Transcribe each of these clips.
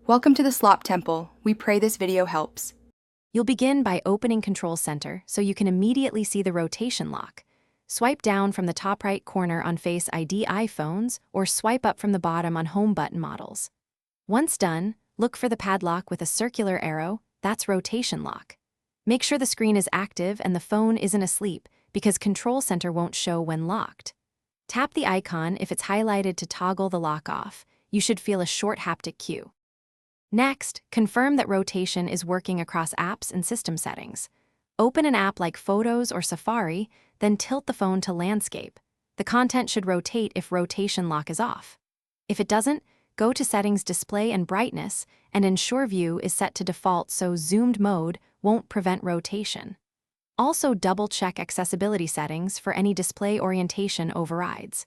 Welcome to the Slop Temple. We pray this video helps. You'll begin by opening Control Center so you can immediately see the rotation lock. Swipe down from the top right corner on Face ID iPhones or swipe up from the bottom on Home button models. Once done, look for the padlock with a circular arrow. That's rotation lock. Make sure the screen is active and the phone isn't asleep because Control Center won't show when locked. Tap the icon if it's highlighted to toggle the lock off. You should feel a short haptic cue. Next, confirm that rotation is working across apps and system settings. Open an app like Photos or Safari, then tilt the phone to landscape. The content should rotate if rotation lock is off. If it doesn't, go to Settings, Display and Brightness, and ensure View is set to default so zoomed mode won't prevent rotation. Also double-check accessibility settings for any display orientation overrides.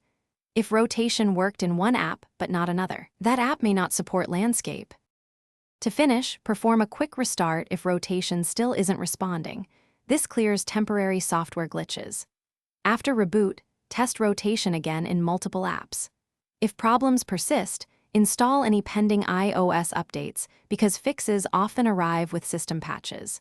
If rotation worked in one app but not another, that app may not support landscape. To finish, perform a quick restart if rotation still isn't responding. This clears temporary software glitches. After reboot, test rotation again in multiple apps. If problems persist, install any pending iOS updates because fixes often arrive with system patches.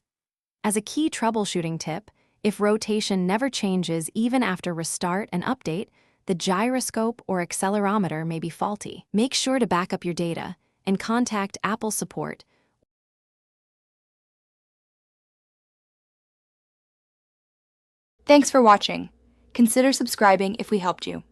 As a key troubleshooting tip, if rotation never changes even after restart and update, the gyroscope or accelerometer may be faulty. Make sure to back up your data and contact Apple support. Thanks for watching. Consider subscribing if we helped you.